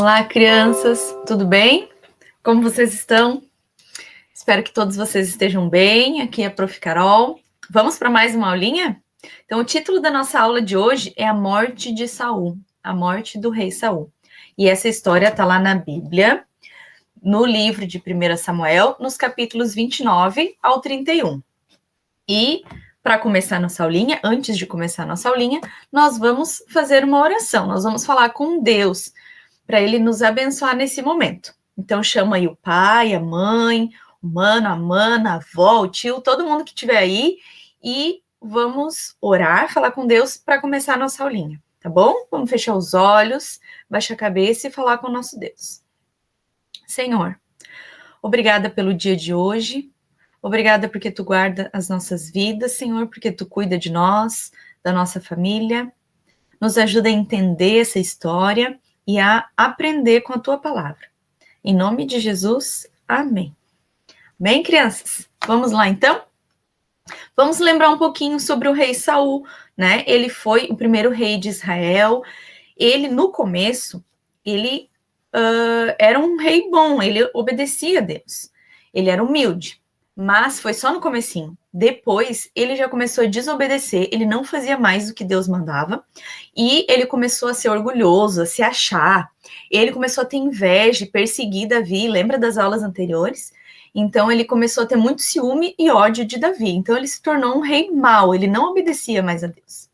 Olá, crianças, tudo bem? Como vocês estão? Espero que todos vocês estejam bem. Aqui é a Prof. Carol. Vamos para mais uma aulinha? Então, o título da nossa aula de hoje é A Morte de Saul, a morte do rei Saul. E essa história está lá na Bíblia, no livro de 1 Samuel, nos capítulos 29 ao 31. E, para começar nossa aulinha, antes de começar nossa aulinha, nós vamos fazer uma oração, nós vamos falar com Deus, para ele nos abençoar nesse momento. Então, chama aí o pai, a mãe, o mano, a mana, a avó, o tio, todo mundo que estiver aí, e vamos orar, falar com Deus para começar a nossa aulinha, tá bom? Vamos fechar os olhos, baixar a cabeça e falar com o nosso Deus. Senhor, obrigada pelo dia de hoje, obrigada porque tu guarda as nossas vidas, Senhor, porque tu cuida de nós, da nossa família, nos ajuda a entender essa história e a aprender com a tua palavra. Em nome de Jesus, amém. Bem, crianças, vamos lá então? Vamos lembrar um pouquinho sobre o rei Saul, né? Ele foi o primeiro rei de Israel. Ele, no começo, ele era um rei bom, ele obedecia a Deus. Ele era humilde, mas foi só no comecinho. Depois, ele já começou a desobedecer, ele não fazia mais o que Deus mandava, e ele começou a ser orgulhoso, a se achar. Ele começou a ter inveja e perseguir Davi, lembra das aulas anteriores? Então, ele começou a ter muito ciúme e ódio de Davi. Então, ele se tornou um rei mau, ele não obedecia mais a Deus.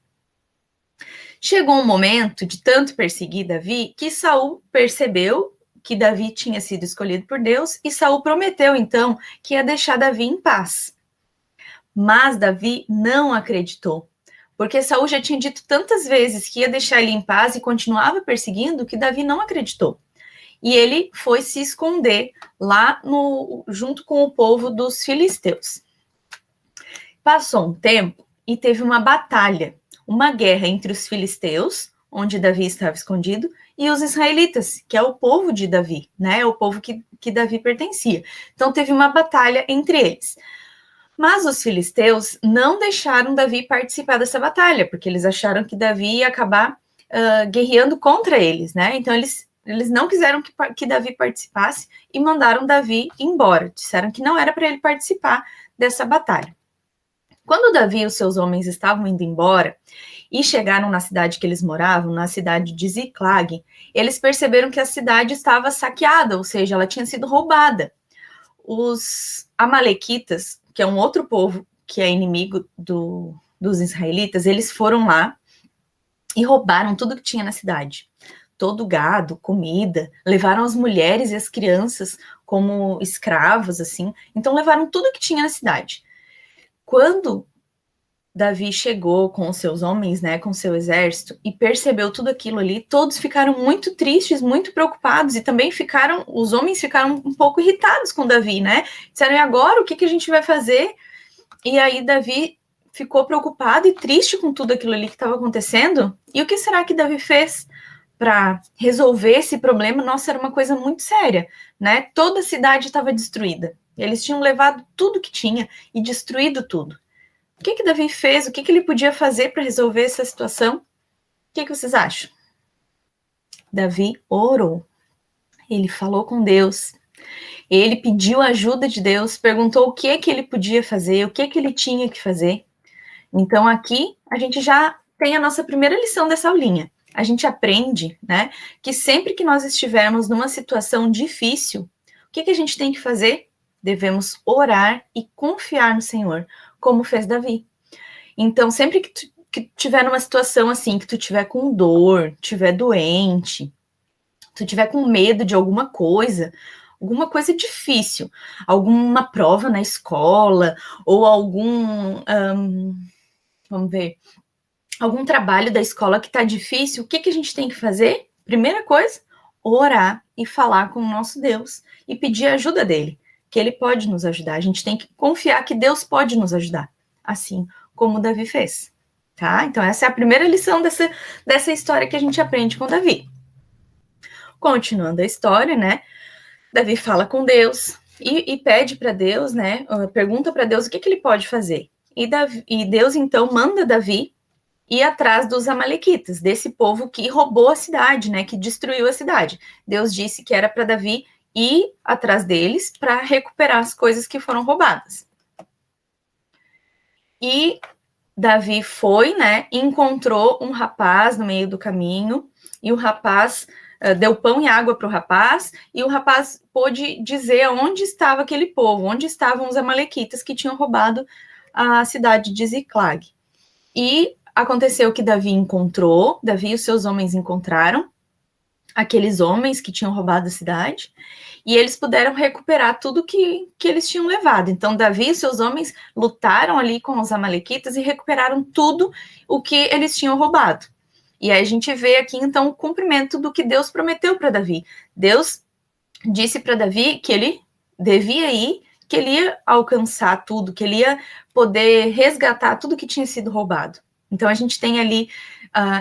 Chegou um momento de tanto perseguir Davi que Saul percebeu que Davi tinha sido escolhido por Deus e Saul prometeu então que ia deixar Davi em paz. Mas Davi não acreditou, porque Saul já tinha dito tantas vezes que ia deixar ele em paz e continuava perseguindo que Davi não acreditou. E ele foi se esconder lá junto com o povo dos filisteus. Passou um tempo e teve uma batalha, uma guerra entre os filisteus, onde Davi estava escondido, e os israelitas, que é o povo de Davi, né? É o povo que Davi pertencia. Então teve uma batalha entre eles. Mas os filisteus não deixaram Davi participar dessa batalha, porque eles acharam que Davi ia acabar guerreando contra eles, né? Então eles não quiseram que Davi participasse e mandaram Davi embora. Disseram que não era para ele participar dessa batalha. Quando Davi e os seus homens estavam indo embora e chegaram na cidade que eles moravam, na cidade de Ziclag, eles perceberam que a cidade estava saqueada, ou seja, ela tinha sido roubada. Os amalequitas, que é um outro povo que é inimigo dos israelitas, eles foram lá e roubaram tudo que tinha na cidade. Todo gado, comida, levaram as mulheres e as crianças como escravos, assim. Então levaram tudo que tinha na cidade. Quando Davi chegou com os seus homens, né, com seu exército, e percebeu tudo aquilo ali, todos ficaram muito tristes, muito preocupados, e também os homens ficaram um pouco irritados com Davi, né? Disseram, e agora, o que a gente vai fazer? E aí Davi ficou preocupado e triste com tudo aquilo ali que estava acontecendo, e o que será que Davi fez para resolver esse problema? Nossa, era uma coisa muito séria, né? Toda a cidade estava destruída. Eles tinham levado tudo que tinha e destruído tudo. O que Davi fez? O que ele podia fazer para resolver essa situação? O que vocês acham? Davi orou. Ele falou com Deus. Ele pediu a ajuda de Deus, perguntou o que ele podia fazer, o que ele tinha que fazer. Então, aqui, a gente já tem a nossa primeira lição dessa aulinha. A gente aprende, né, que sempre que nós estivermos numa situação difícil, o que a gente tem que fazer? Devemos orar e confiar no Senhor, como fez Davi. Então, sempre que tu tiver numa situação assim, que tu tiver com dor, tiver doente, tu tiver com medo de alguma coisa difícil, alguma prova na escola, ou vamos ver, algum trabalho da escola que tá difícil, o que a gente tem que fazer? Primeira coisa, orar e falar com o nosso Deus e pedir a ajuda dele, que ele pode nos ajudar. A gente tem que confiar que Deus pode nos ajudar, assim como Davi fez, tá? Então essa é a primeira lição dessa história que a gente aprende com Davi. Continuando a história, né? Davi fala com Deus e pede para Deus, né? Pergunta para Deus o que ele pode fazer. E Deus então manda Davi ir atrás dos amalequitas, desse povo que roubou a cidade, né, que destruiu a cidade. Deus disse que era para Davi ir atrás deles para recuperar as coisas que foram roubadas. E Davi foi, né, e encontrou um rapaz no meio do caminho, e o rapaz deu pão e água para o rapaz, e o rapaz pôde dizer onde estava aquele povo, onde estavam os amalequitas que tinham roubado a cidade de Ziclag. E aconteceu que Davi e os seus homens encontraram aqueles homens que tinham roubado a cidade, e eles puderam recuperar tudo que eles tinham levado. Então, Davi e seus homens lutaram ali com os amalequitas e recuperaram tudo o que eles tinham roubado. E aí a gente vê aqui, então, o cumprimento do que Deus prometeu para Davi. Deus disse para Davi que ele devia ir, que ele ia alcançar tudo, que ele ia poder resgatar tudo que tinha sido roubado. Então, a gente tem ali,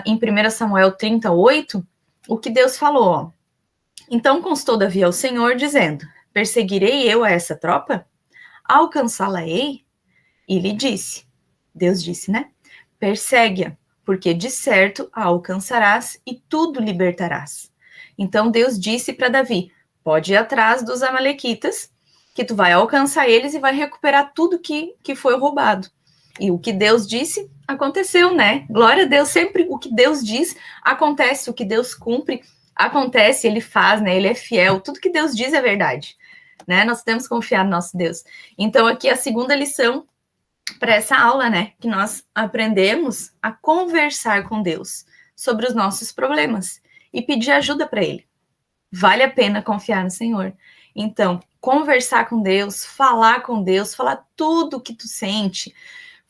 em 1 Samuel 38, o que Deus falou, ó. Então constou Davi ao Senhor, dizendo: perseguirei eu a essa tropa? Alcançá-la-ei? E lhe disse, Deus disse, né? Persegue-a, porque de certo a alcançarás e tudo libertarás. Então Deus disse para Davi: pode ir atrás dos amalequitas, que tu vai alcançar eles e vai recuperar tudo que foi roubado. E o que Deus disse, aconteceu, né? Glória a Deus, sempre o que Deus diz, acontece, o que Deus cumpre, acontece, ele faz, né? Ele é fiel, tudo que Deus diz é verdade, né? Nós temos que confiar no nosso Deus. Então, aqui a segunda lição para essa aula, né? Que nós aprendemos a conversar com Deus sobre os nossos problemas e pedir ajuda para Ele. Vale a pena confiar no Senhor. Então, conversar com Deus, falar tudo o que tu sente,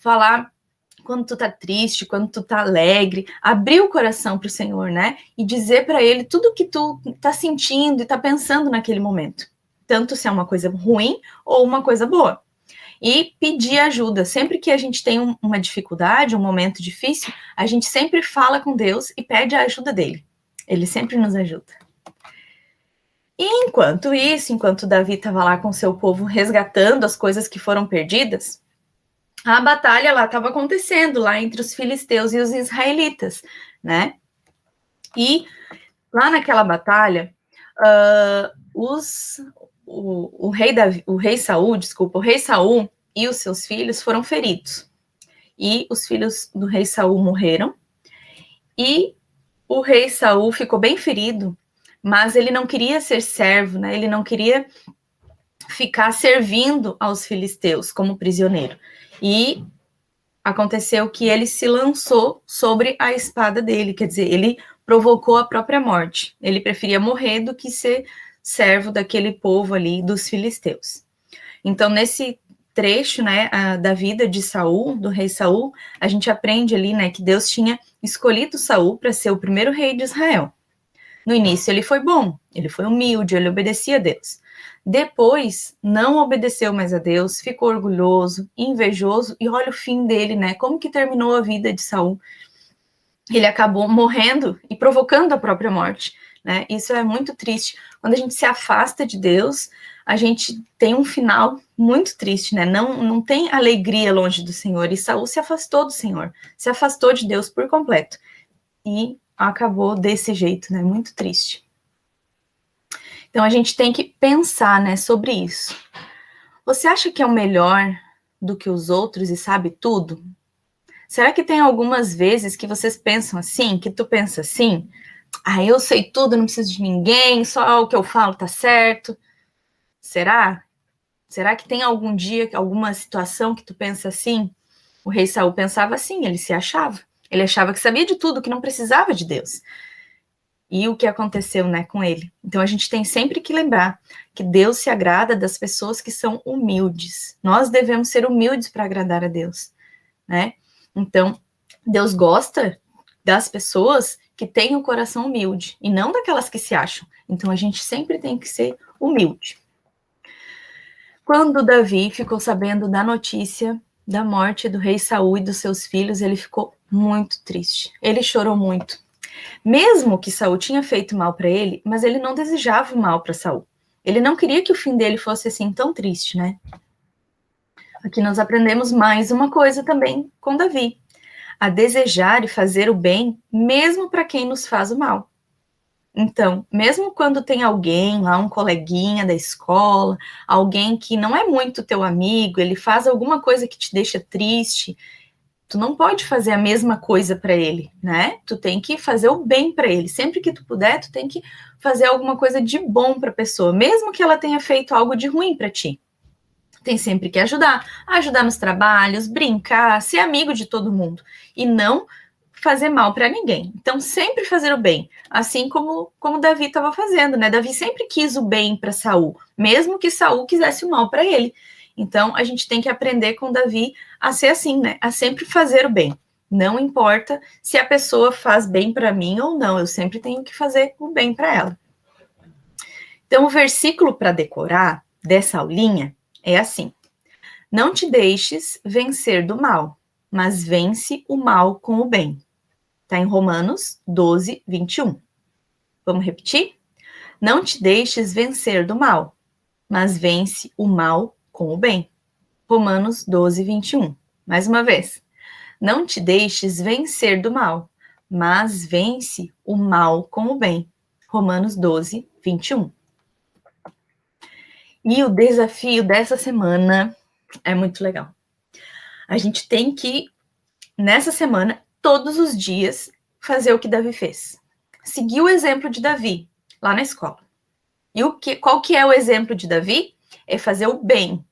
falar quando tu tá triste, quando tu tá alegre, abrir o coração para o Senhor, né? E dizer para Ele tudo o que tu tá sentindo e tá pensando naquele momento. Tanto se é uma coisa ruim ou uma coisa boa. E pedir ajuda. Sempre que a gente tem uma dificuldade, um momento difícil, a gente sempre fala com Deus e pede a ajuda dele. Ele sempre nos ajuda. E enquanto Davi estava lá com seu povo resgatando as coisas que foram perdidas, a batalha lá estava acontecendo, lá entre os filisteus e os israelitas, né? E lá naquela batalha, o rei Saul e os seus filhos foram feridos. E os filhos do rei Saul morreram. E o rei Saul ficou bem ferido, mas ele não queria ser servo, né? Ele não queria ficar servindo aos filisteus como prisioneiro. E aconteceu que ele se lançou sobre a espada dele, quer dizer, ele provocou a própria morte. Ele preferia morrer do que ser servo daquele povo ali dos filisteus. Então, nesse trecho, né, da vida de Saul, do rei Saul, a gente aprende ali, né, que Deus tinha escolhido Saul para ser o primeiro rei de Israel. No início ele foi bom, ele foi humilde, ele obedecia a Deus. Depois, não obedeceu mais a Deus, ficou orgulhoso, invejoso, e olha o fim dele, né? Como que terminou a vida de Saul? Ele acabou morrendo e provocando a própria morte, né? Isso é muito triste. Quando a gente se afasta de Deus, a gente tem um final muito triste, né? Não tem alegria longe do Senhor. E Saul se afastou do Senhor, se afastou de Deus por completo. E acabou desse jeito, né? Muito triste. Então, a gente tem que pensar, né, sobre isso. Você acha que é o melhor do que os outros e sabe tudo? Será que tem algumas vezes que vocês pensam assim, que tu pensa assim? Ah, eu sei tudo, não preciso de ninguém, só o que eu falo tá certo. Será? Será que tem algum dia, alguma situação que tu pensa assim? O rei Saul pensava assim, ele se achava. Ele achava que sabia de tudo, que não precisava de Deus. E o que aconteceu, né, com ele. Então, a gente tem sempre que lembrar que Deus se agrada das pessoas que são humildes. Nós devemos ser humildes para agradar a Deus, né? Então, Deus gosta das pessoas que têm o coração humilde, e não daquelas que se acham. Então, a gente sempre tem que ser humilde. Quando Davi ficou sabendo da notícia da morte do rei Saul e dos seus filhos, ele ficou muito triste. Ele chorou muito. Mesmo que Saul tinha feito mal para ele, mas ele não desejava o mal para Saul. Ele não queria que o fim dele fosse assim tão triste, né? Aqui nós aprendemos mais uma coisa também com Davi. a desejar e fazer o bem, mesmo para quem nos faz o mal. Então, mesmo quando tem alguém lá, um coleguinha da escola, alguém que não é muito teu amigo, ele faz alguma coisa que te deixa triste, tu não pode fazer a mesma coisa para ele, né? Tu tem que fazer o bem para ele. Sempre que tu puder, tu tem que fazer alguma coisa de bom para a pessoa, mesmo que ela tenha feito algo de ruim para ti. Tem sempre que ajudar nos trabalhos, brincar, ser amigo de todo mundo e não fazer mal para ninguém. Então, sempre fazer o bem, assim como Davi estava fazendo, né? Davi sempre quis o bem para Saul, mesmo que Saul quisesse o mal para ele. Então, a gente tem que aprender com Davi a ser assim, né? A sempre fazer o bem. Não importa se a pessoa faz bem para mim ou não, eu sempre tenho que fazer o bem para ela. Então, o versículo para decorar dessa aulinha é assim: não te deixes vencer do mal, mas vence o mal com o bem. Está em Romanos 12, 21. Vamos repetir? Não te deixes vencer do mal, mas vence o mal com o bem. Romanos 12, 21. Mais uma vez. Não te deixes vencer do mal, mas vence o mal com o bem. Romanos 12, 21. E o desafio dessa semana é muito legal. A gente tem que, nessa semana, todos os dias, fazer o que Davi fez. Seguir o exemplo de Davi, lá na escola. E qual que é o exemplo de Davi? É fazer o bem,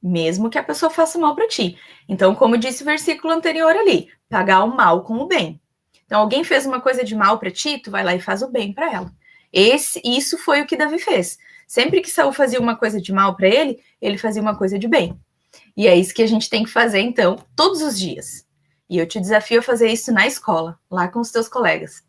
mesmo que a pessoa faça mal para ti. Então, como disse o versículo anterior ali, pagar o mal com o bem. Então, alguém fez uma coisa de mal para ti, tu vai lá e faz o bem para ela. Isso foi o que Davi fez. Sempre que Saul fazia uma coisa de mal para ele, ele fazia uma coisa de bem. E é isso que a gente tem que fazer, então, todos os dias. E eu te desafio a fazer isso na escola, lá com os teus colegas.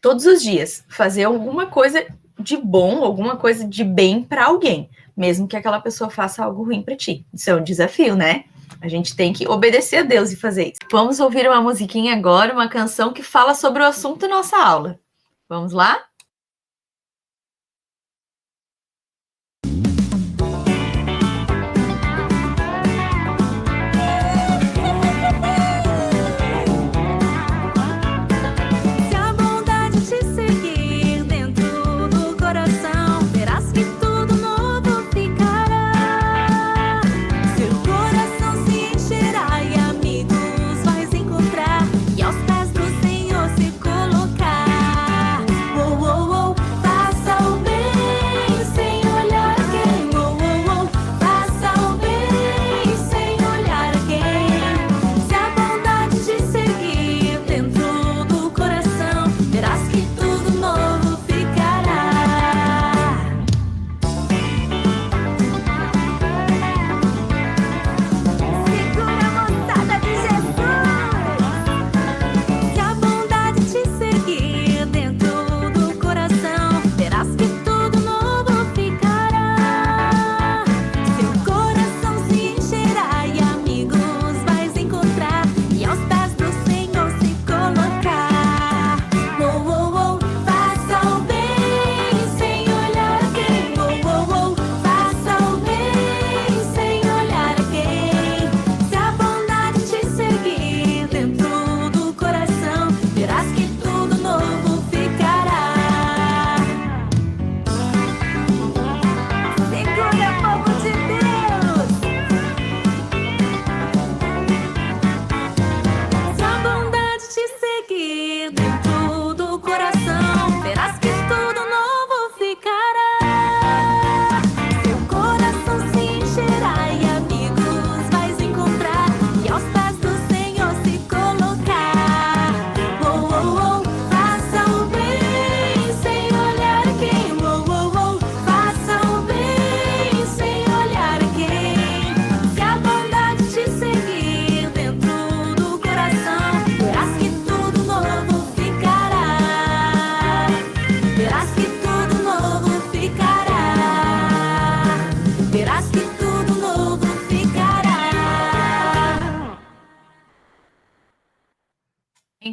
Todos os dias, fazer alguma coisa de bom, alguma coisa de bem para alguém, mesmo que aquela pessoa faça algo ruim para ti. Isso é um desafio, né? A gente tem que obedecer a Deus e fazer isso. Vamos ouvir uma musiquinha agora, uma canção que fala sobre o assunto da nossa aula. Vamos lá?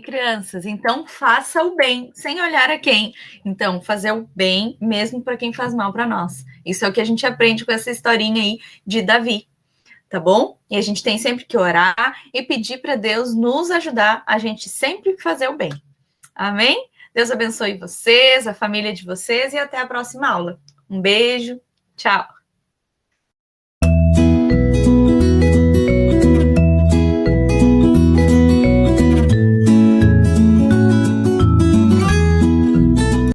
Crianças, então faça o bem, sem olhar a quem. Então, fazer o bem mesmo para quem faz mal para nós. Isso é o que a gente aprende com essa historinha aí de Davi. tá bom? E a gente tem sempre que orar e pedir para Deus nos ajudar a gente sempre fazer o bem. Amém? Deus abençoe vocês, a família de vocês e até a próxima aula. Um beijo, tchau!